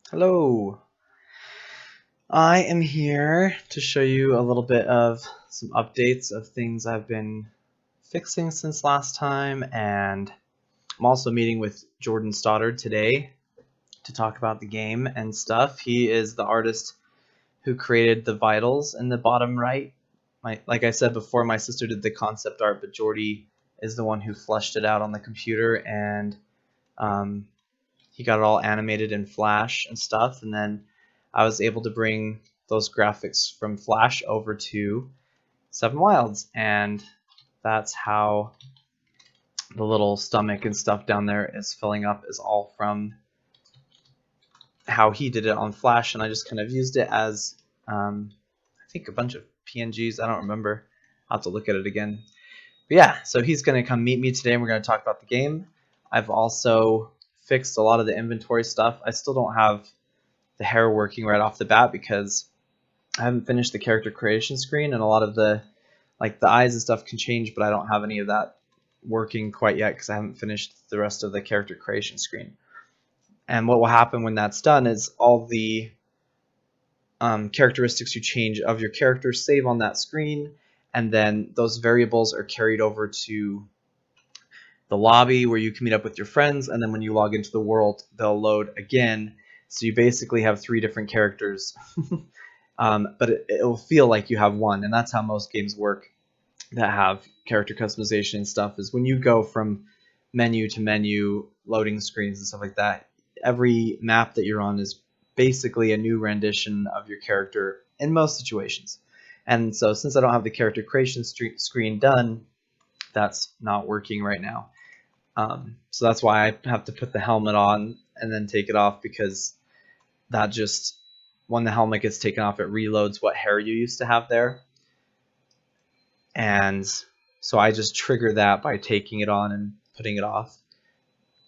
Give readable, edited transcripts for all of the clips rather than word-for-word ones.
Hello, I am here to show you a little bit of some updates of things I've been fixing since last time, and I'm also meeting with Jordan Stoddard today to talk about the game and stuff. He is the artist who created the vitals in the bottom right. Like I said before, my sister did the concept art, but Jordy is the one who fleshed it out on the computer, and um, he got it all animated in Flash and stuff, and then I was able to bring those graphics from Flash over to Seven Wildz, and that's how the little stomach and stuff down there is filling up is all from how he did it on Flash, and I just kind of used it as I think a bunch of PNGs. I don't remember. I'll have to look at it again. But yeah, so he's going to come meet me today, and we're going to talk about the game. I've also fixed a lot of the inventory stuff. I still don't have the hair working right off the bat because I haven't finished the character creation screen, and a lot of the eyes and stuff can change, but I don't have any of that working quite yet because I haven't finished the rest of the character creation screen. And what will happen when that's done is all the characteristics you change of your character save on that screen, and then those variables are carried over to the lobby where you can meet up with your friends, and then when you log into the world, they'll load again. So you basically have 3 different characters, but it'll feel like you have one, and that's how most games work that have character customization and stuff, is when you go from menu to menu, loading screens and stuff like that, every map that you're on is basically a new rendition of your character in most situations. And so since I don't have the character creation screen done, that's not working right now. So that's why I have to put the helmet on and then take it off, because that just, when the helmet gets taken off, it reloads what hair you used to have there. And so I just trigger that by taking it on and putting it off,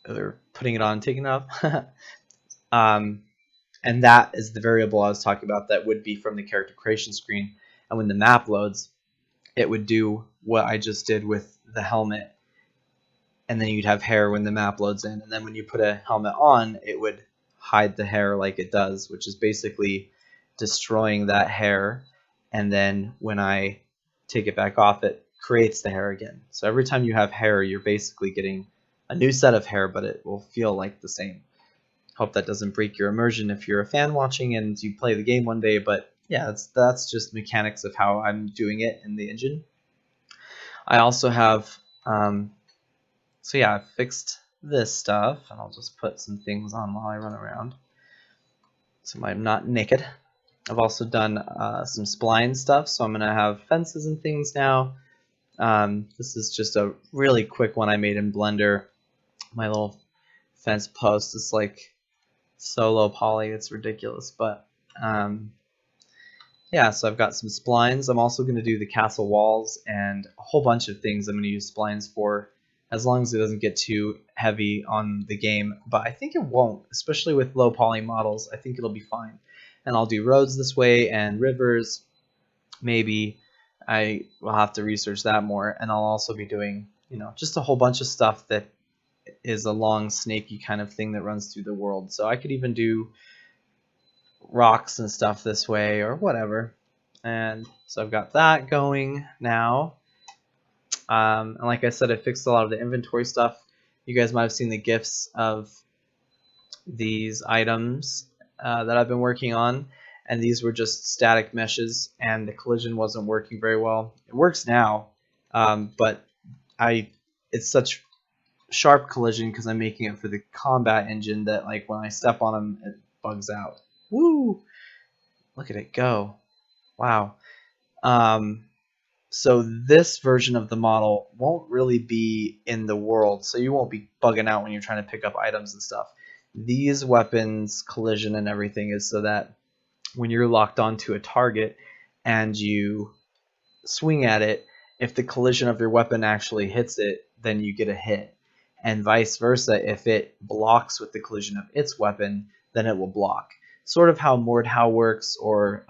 or putting it on and taking it off. And that is the variable I was talking about that would be from the character creation screen. And when the map loads, it would do what I just did with the helmet, and then you'd have hair when the map loads in, and then when you put a helmet on, it would hide the hair like it does, which is basically destroying that hair, and then when I take it back off, it creates the hair again. So every time you have hair, you're basically getting a new set of hair, but it will feel like the same. Hope that doesn't break your immersion if you're a fan watching and you play the game one day, but yeah, that's just mechanics of how I'm doing it in the engine. I also have so yeah, I fixed this stuff, and I'll just put some things on while I run around so I'm not naked. I've also done some spline stuff, so I'm going to have fences and things now. This is just a really quick one I made in Blender. My little fence post is like so low poly, it's ridiculous. But yeah, so I've got some splines. I'm also going to do the castle walls and a whole bunch of things I'm going to use splines for, as long as it doesn't get too heavy on the game. But I think it won't, especially with low poly models. I think it'll be fine. And I'll do roads this way and rivers. Maybe I will have to research that more. And I'll also be doing, just a whole bunch of stuff that is a long snaky kind of thing that runs through the world. So I could even do rocks and stuff this way or whatever. And so I've got that going now. And like I said, I fixed a lot of the inventory stuff. You guys might have seen the GIFs of these items that I've been working on, and these were just static meshes, and the collision wasn't working very well. It works now, but it's such sharp collision because I'm making it for the combat engine that like when I step on them, it bugs out. Woo! Look at it go. Wow. So this version of the model won't really be in the world, so you won't be bugging out when you're trying to pick up items and stuff. These weapons, collision and everything is so that when you're locked onto a target and you swing at it, if the collision of your weapon actually hits it, then you get a hit. And vice versa, if it blocks with the collision of its weapon, then it will block. Sort of how Mordhau works, or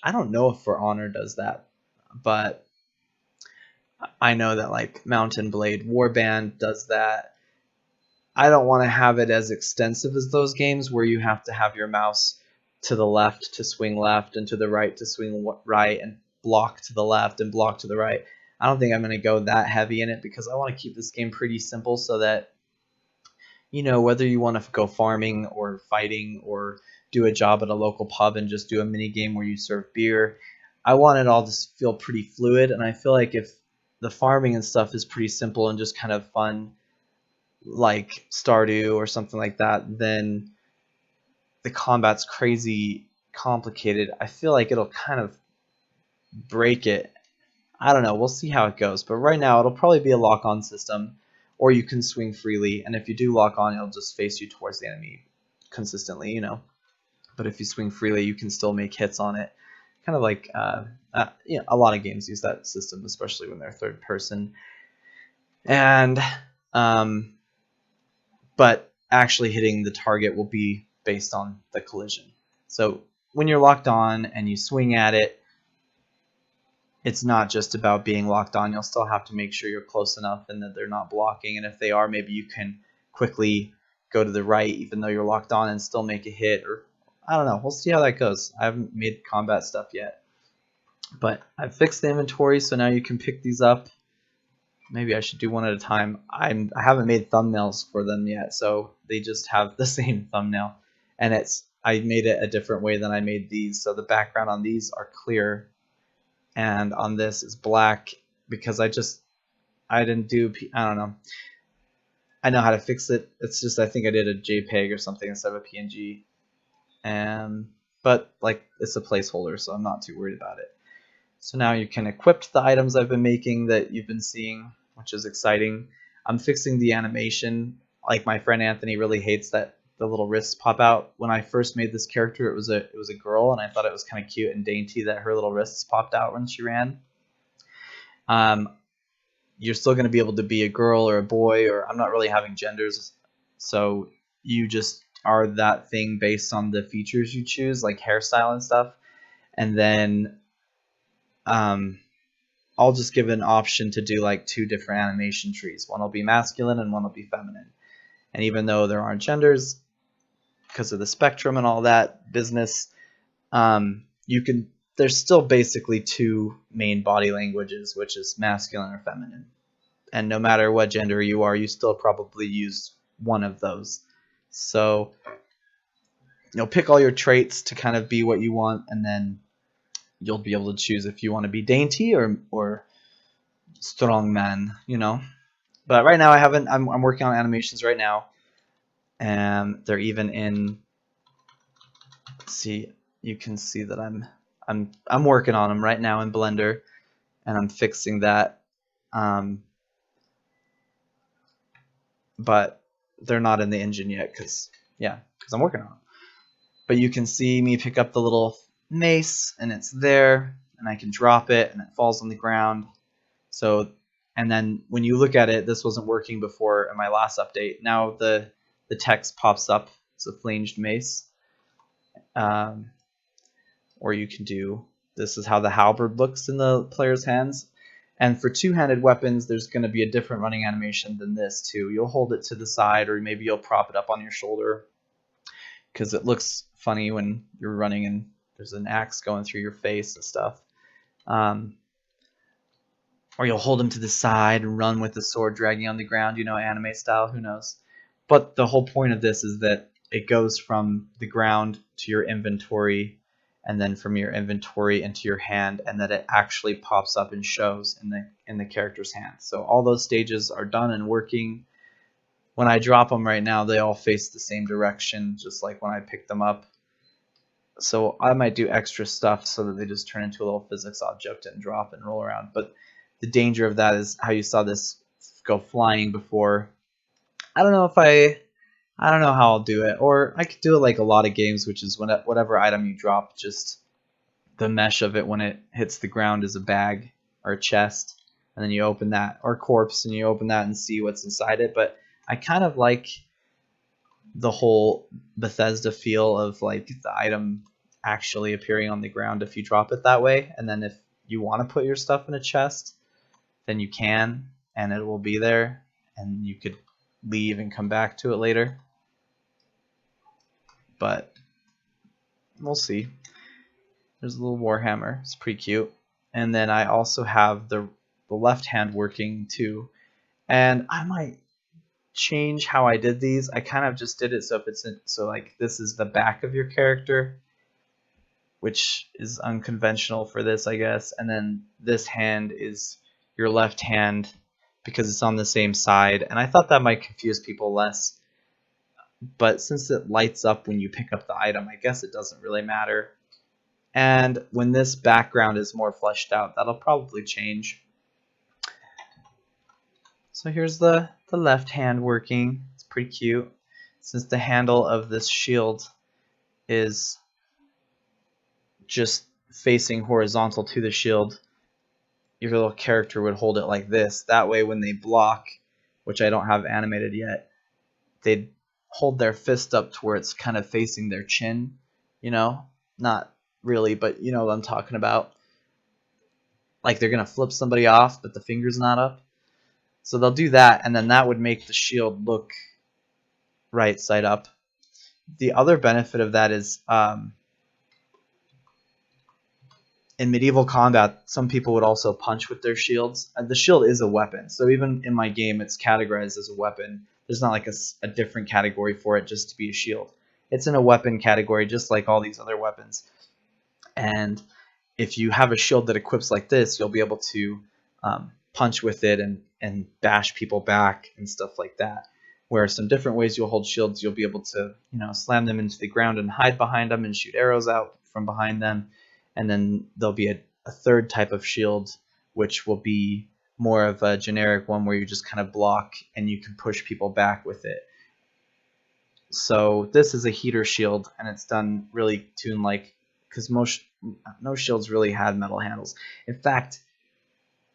I don't know if For Honor does that, but I know that like Mountain Blade Warband does that. I don't want to have it as extensive as those games where you have to have your mouse to the left to swing left and to the right to swing right and block to the left and block to the right. I don't think I'm going to go that heavy in it because I want to keep this game pretty simple so that, you know, whether you want to go farming or fighting or do a job at a local pub and just do a mini game where you serve beer, I want it all to feel pretty fluid. And I feel like if the farming and stuff is pretty simple and just kind of fun, like Stardew or something like that, then the combat's crazy complicated. I feel like it'll kind of break it. I don't know. We'll see how it goes. But right now, it'll probably be a lock-on system, or you can swing freely. And if you do lock on, it'll just face you towards the enemy consistently, you know. But if you swing freely, you can still make hits on it. Kind of like, you know, a lot of games use that system, especially when they're third person. And, but actually hitting the target will be based on the collision. So when you're locked on and you swing at it, it's not just about being locked on. You'll still have to make sure you're close enough and that they're not blocking. And if they are, maybe you can quickly go to the right even though you're locked on and still make a hit. Or I don't know. We'll see how that goes. I haven't made combat stuff yet. But I've fixed the inventory, so now you can pick these up. Maybe I should do one at a time. I haven't made thumbnails for them yet, so they just have the same thumbnail. And I made it a different way than I made these. So the background on these are clear, and on this is black because I don't know. I know how to fix it. It's just I think I did a JPEG or something instead of a PNG. But like it's a placeholder, so I'm not too worried about it. So now you can equip the items I've been making that you've been seeing, which is exciting. I'm fixing the animation. Like my friend Anthony really hates that the little wrists pop out. When I first made this character, it was a girl, and I thought it was kind of cute and dainty that her little wrists popped out when she ran. You're still going to be able to be a girl or a boy, or I'm not really having genders, so you just are that thing based on the features you choose, like hairstyle and stuff. And then I'll just give an option to do like 2 different animation trees. One will be masculine and one will be feminine. And even though there aren't genders, because of the spectrum and all that business, there's still basically 2 main body languages, which is masculine or feminine. And no matter what gender you are, you still probably use one of those. So, you know, pick all your traits to kind of be what you want, and then you'll be able to choose if you want to be dainty or strong man, you know. But right now I'm working on animations right now, and they're even in. See, you can see that I'm working on them right now in Blender, and I'm fixing that. But they're not in the engine yet because I'm working on them. But you can see me pick up the little mace, and it's there, and I can drop it, and it falls on the ground. So, and then when you look at it, this wasn't working before in my last update. Now the text pops up. It's a flanged mace. Or you can do, this is how the halberd looks in the player's hands. And for 2-handed weapons, there's going to be a different running animation than this too. You'll hold it to the side, or maybe you'll prop it up on your shoulder, because it looks funny when you're running and there's an axe going through your face and stuff. Or you'll hold him to the side and run with the sword dragging on the ground, you know, anime style, who knows. But the whole point of this is that it goes from the ground to your inventory, and then from your inventory into your hand, and that it actually pops up and shows in the character's hand. So all those stages are done and working. When I drop them right now, they all face the same direction, just like when I pick them up. So I might do extra stuff so that they just turn into a little physics object and drop and roll around. But the danger of that is how you saw this go flying before. I don't know how I'll do it. Or I could do it like a lot of games, which is whatever item you drop, just the mesh of it when it hits the ground is a bag or a chest. And then you open that, or corpse, and you open that and see what's inside it. But I kind of like the whole Bethesda feel of like the item actually appearing on the ground if you drop it that way. And then if you want to put your stuff in a chest, then you can, and it will be there, and you could leave and come back to it later. But we'll see. There's a little Warhammer. It's pretty cute. And then I also have the left hand working too. And I might change how I did these. I kind of just did it so if it's so like this is the back of your character, which is unconventional for this, I guess. And then this hand is your left hand because it's on the same side. And I thought that might confuse people less. But since it lights up when you pick up the item, I guess it doesn't really matter. And when this background is more fleshed out, that'll probably change. So here's the left hand working. It's pretty cute. Since the handle of this shield is just facing horizontal to the shield, your little character would hold it like this. That way when they block, which I don't have animated yet, they'd hold their fist up to where it's kind of facing their chin, you know? Not really, but you know what I'm talking about. Like they're going to flip somebody off, but the finger's not up. So they'll do that, and then that would make the shield look right side up. The other benefit of that is in medieval combat, some people would also punch with their shields. The shield is a weapon, so even in my game, it's categorized as a weapon. There's not like a different category for it just to be a shield. It's in a weapon category, just like all these other weapons. And if you have a shield that equips like this, you'll be able to punch with it and bash people back and stuff like that. Where some different ways you'll hold shields, you'll be able to, you know, slam them into the ground and hide behind them and shoot arrows out from behind them. And then there'll be a third type of shield, which will be more of a generic one where you just kind of block and you can push people back with it. So this is a heater shield, and it's done really toon-like because no shields really had metal handles. In fact,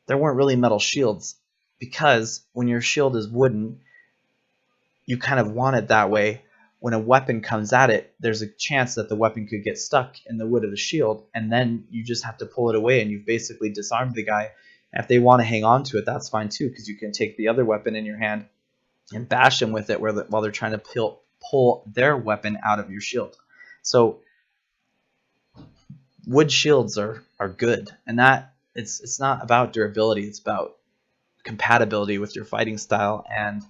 there weren't really metal shields because when your shield is wooden, you kind of want it that way. When a weapon comes at it, there's a chance that the weapon could get stuck in the wood of the shield, and then you just have to pull it away, and you've basically disarmed the guy. And if they want to hang on to it, that's fine too, because you can take the other weapon in your hand and bash them with it while they're trying to pull their weapon out of your shield. So wood shields are good, and that it's not about durability, it's about compatibility with your fighting style, and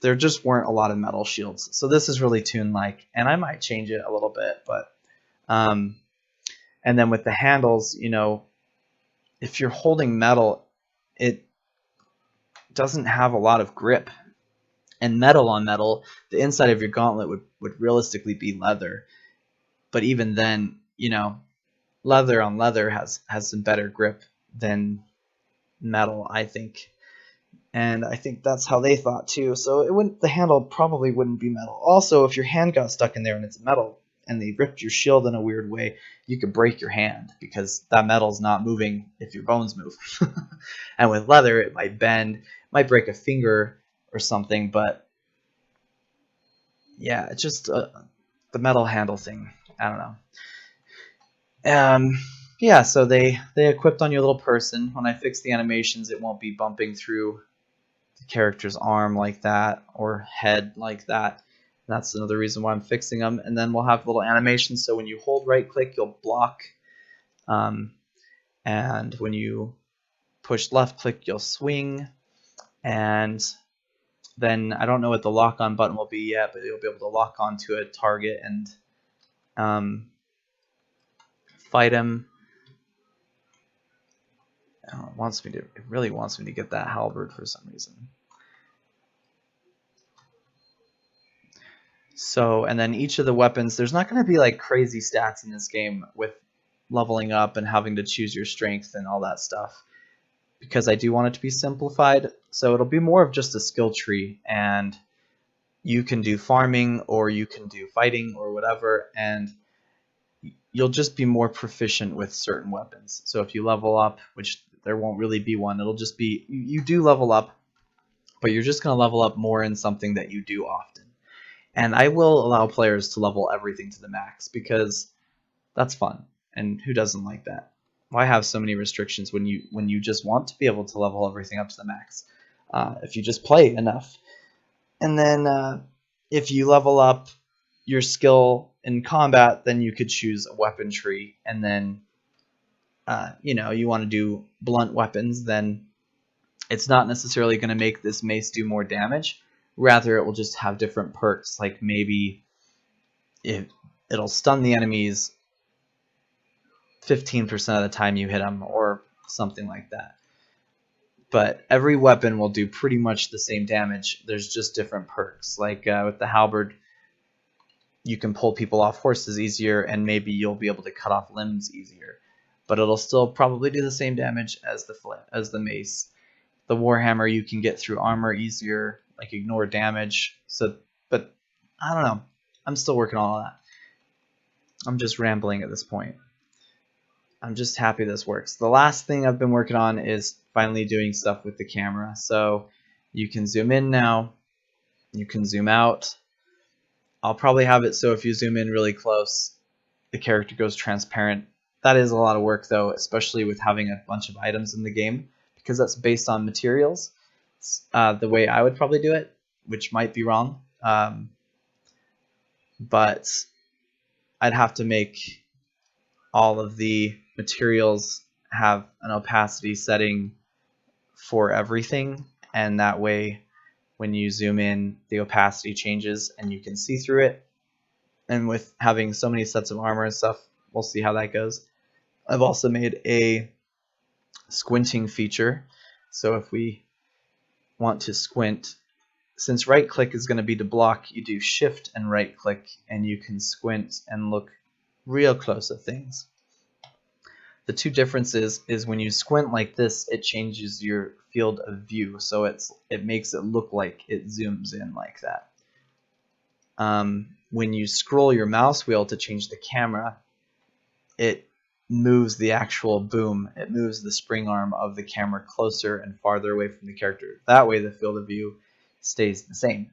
there just weren't a lot of metal shields. So this is really toon-like, and I might change it a little bit, but and then with the handles, you know, if you're holding metal, it doesn't have a lot of grip. And metal on metal, the inside of your gauntlet would realistically be leather. But even then, you know, leather on leather has some better grip than metal, I think. And I think that's how they thought too. So the handle probably wouldn't be metal. Also, if your hand got stuck in there and it's metal and they ripped your shield in a weird way, you could break your hand because that metal's not moving if your bones move. And with leather, it might bend, might break a finger or something, but yeah, it's just the metal handle thing. I don't know. Yeah, so they equipped on your little person. When I fix the animations, it won't be bumping through the character's arm like that or head like that. That's another reason why I'm fixing them. And then we'll have little animations, so when you hold right click, you'll block. And when you push left click, you'll swing. And then I don't know what the lock on button will be yet, but you'll be able to lock onto a target and fight him. It really wants me to get that halberd for some reason. So, and then each of the weapons, there's not going to be like crazy stats in this game with leveling up and having to choose your strength and all that stuff, because I do want it to be simplified. So it'll be more of just a skill tree, and you can do farming or you can do fighting or whatever, and you'll just be more proficient with certain weapons. So if you level up, which there won't really be one, it'll just be you do level up, but you're just going to level up more in something that you do often. And I will allow players to level everything to the max because that's fun, and who doesn't like that? Why have so many restrictions when you just want to be able to level everything up to the max? If you just play enough. And then if you level up your skill in combat, then you could choose a weapon tree. And then, you want to do blunt weapons, then it's not necessarily going to make this mace do more damage. Rather, it will just have different perks, like maybe it'll stun the enemies 15% of the time you hit them, or something like that. But every weapon will do pretty much the same damage. There's just different perks. Like with the halberd, you can pull people off horses easier, and maybe you'll be able to cut off limbs easier. But it'll still probably do the same damage as the mace. The warhammer, you can get through armor easier, like ignore damage. But I don't know. I'm still working on all that. I'm just rambling at this point. I'm just happy this works. The last thing I've been working on is finally doing stuff with the camera. So you can zoom in now. You can zoom out. I'll probably have it so if you zoom in really close, the character goes transparent. That is a lot of work, though, especially with having a bunch of items in the game, because that's based on materials. The way I would probably do it, which might be wrong, but I'd have to make all of the materials have an opacity setting for everything, and that way when you zoom in, the opacity changes and you can see through it. And with having so many sets of armor and stuff, we'll see how that goes. I've also made a squinting feature. So if we want to squint, since right click is going to be to block, you do shift and right click and you can squint and look real close at things. The two differences is when you squint like this, it changes your field of view, so it makes it look like it zooms in like that. When you scroll your mouse wheel to change the camera, it moves the actual boom. It moves the spring arm of the camera closer and farther away from the character. That way the field of view stays the same.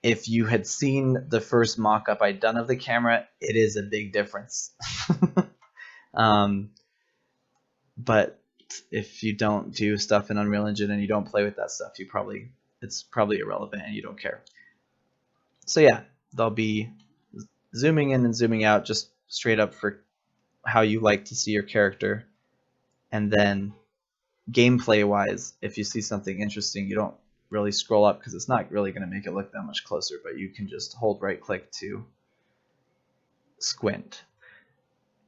If you had seen the first mock-up I'd done of the camera, it is a big difference. But if you don't do stuff in Unreal Engine and you don't play with that stuff, it's probably irrelevant and you don't care. So yeah, they'll be zooming in and zooming out just straight up for how you like to see your character. And then gameplay wise, if you see something interesting, you don't really scroll up because it's not really going to make it look that much closer, but you can just hold right click to squint.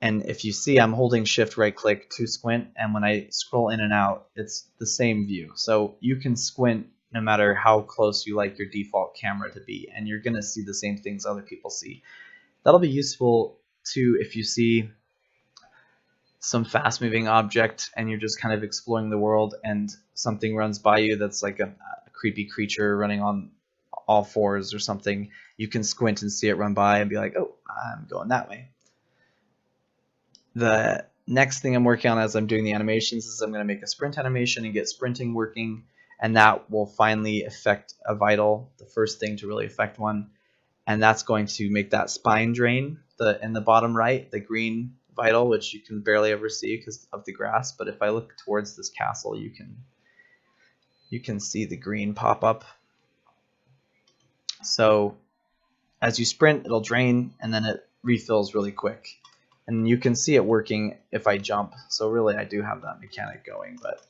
And if you see, I'm holding shift right click to squint, and when I scroll in and out, it's the same view. So you can squint no matter how close you like your default camera to be, and you're going to see the same things other people see. That'll be useful too if you see some fast moving object and you're just kind of exploring the world and something runs by you that's like a creepy creature running on all fours or something. You can squint and see it run by and be like, oh, I'm going that way. The next thing I'm working on as I'm doing the animations is I'm going to make a sprint animation and get sprinting working, and that will finally affect a vital, the first thing to really affect one, and that's going to make that spine drain in the bottom right, the green vital, which you can barely ever see because of the grass, but if I look towards this castle, you can see the green pop up. So as you sprint, it'll drain and then it refills really quick. And you can see it working if I jump. So really I do have that mechanic going, but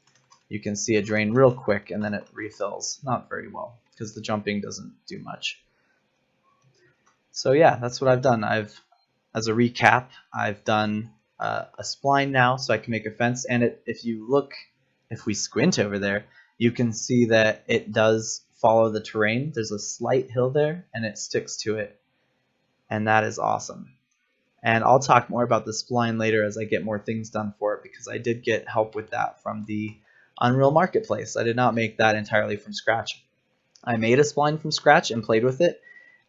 you can see it drain real quick and then it refills. Not very well because the jumping doesn't do much. So yeah, that's what I've done. As a recap, I've done a spline now so I can make a fence. And if we squint over there, you can see that it does follow the terrain. There's a slight hill there and it sticks to it. And that is awesome. And I'll talk more about the spline later as I get more things done for it, because I did get help with that from the Unreal Marketplace. I did not make that entirely from scratch. I made a spline from scratch and played with it,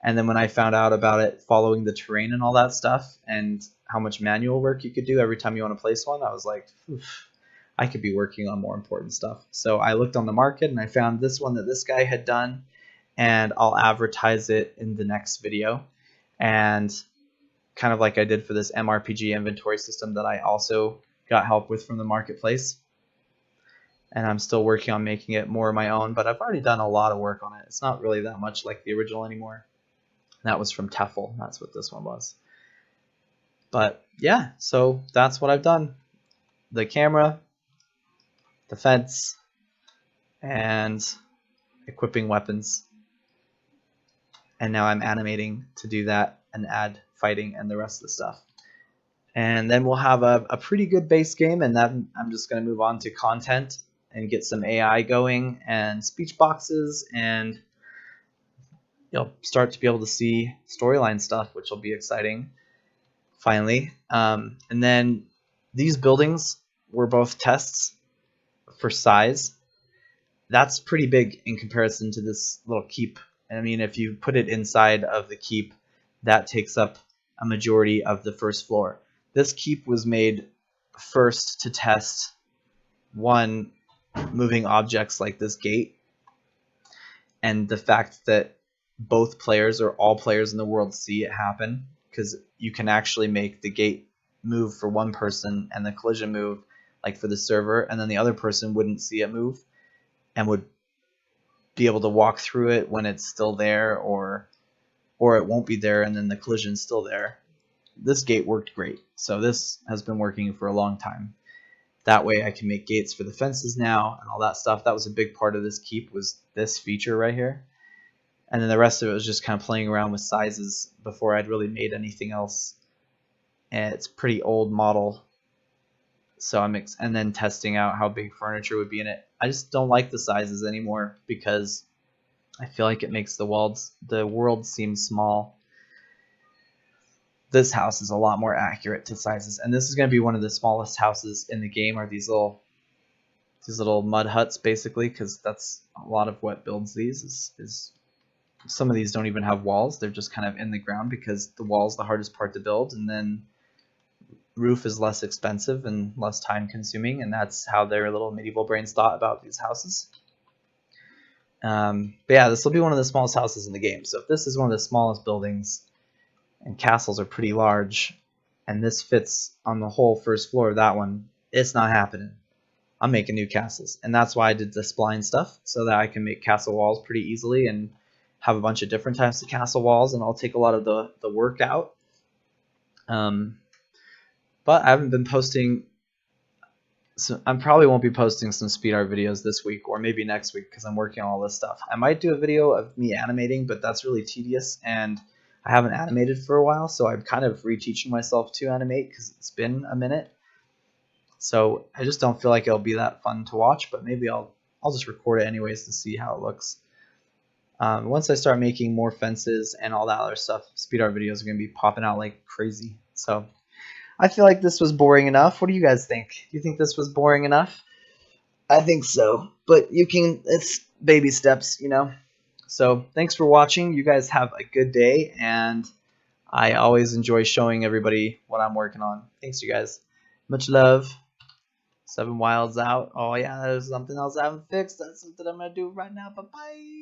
and then when I found out about it following the terrain and all that stuff and how much manual work you could do every time you want to place one, I was like, I could be working on more important stuff. So I looked on the market and I found this one that this guy had done, and I'll advertise it in the next video. And kind of like I did for this MRPG inventory system that I also got help with from the marketplace. and I'm still working on making it more of my own, but I've already done a lot of work on it. It's not really that much like the original anymore. That was from Tefl. That's what this one was. But yeah, so that's what I've done. The camera, the fence, and equipping weapons. And now I'm animating to do that and add fighting and the rest of the stuff. And then we'll have a pretty good base game, and then I'm just going to move on to content and get some AI going and speech boxes, and you'll start to be able to see storyline stuff, which will be exciting finally. And then these buildings were both tests for size. That's pretty big in comparison to this little keep. I mean, if you put it inside of the keep, that takes up a majority of the first floor. This keep was made first to test one, moving objects like this gate, and the fact that both players or all players in the world see it happen, because you can actually make the gate move for one person and the collision move like for the server, and then the other person wouldn't see it move and would be able to walk through it when it's still there, or it won't be there and then the collision's still there. This gate worked great, so this has been working for a long time. That way I can make gates for the fences now and all that stuff. That was a big part of this keep, was this feature right here. And then the rest of it was just kind of playing around with sizes before I'd really made anything else. And it's a pretty old model, so and then testing out how big furniture would be in it. I just don't like the sizes anymore because I feel like it makes the world seem small. This house is a lot more accurate to sizes, and this is going to be one of the smallest houses in the game, are these little mud huts basically, because that's a lot of what builds these. Is some of these don't even have walls, they're just kind of in the ground because the wall is the hardest part to build, and then roof is less expensive and less time consuming, and that's how their little medieval brains thought about these houses. But yeah, this will be one of the smallest houses in the game. So if this is one of the smallest buildings, and castles are pretty large, and this fits on the whole first floor of that one, it's not happening. I'm making new castles, and that's why I did the spline stuff, so that I can make castle walls pretty easily and have a bunch of different types of castle walls, and I'll take a lot of the work out. But I haven't been posting, so I probably won't be posting some speed art videos this week, or maybe next week, because I'm working on all this stuff. I might do a video of me animating, but that's really tedious, and I haven't animated for a while, so I'm kind of reteaching myself to animate because it's been a minute. So I just don't feel like it'll be that fun to watch, but maybe I'll just record it anyways to see how it looks. Once I start making more fences and all that other stuff, speed art videos are going to be popping out like crazy. So I feel like this was boring enough. What do you guys think? Do you think this was boring enough? I think so, but it's baby steps, you know? So thanks for watching. You guys have a good day, and I always enjoy showing everybody what I'm working on. Thanks, you guys. Much love. SevenWildz out. Oh yeah, there's something else I haven't fixed. That's something I'm gonna do right now. Bye bye.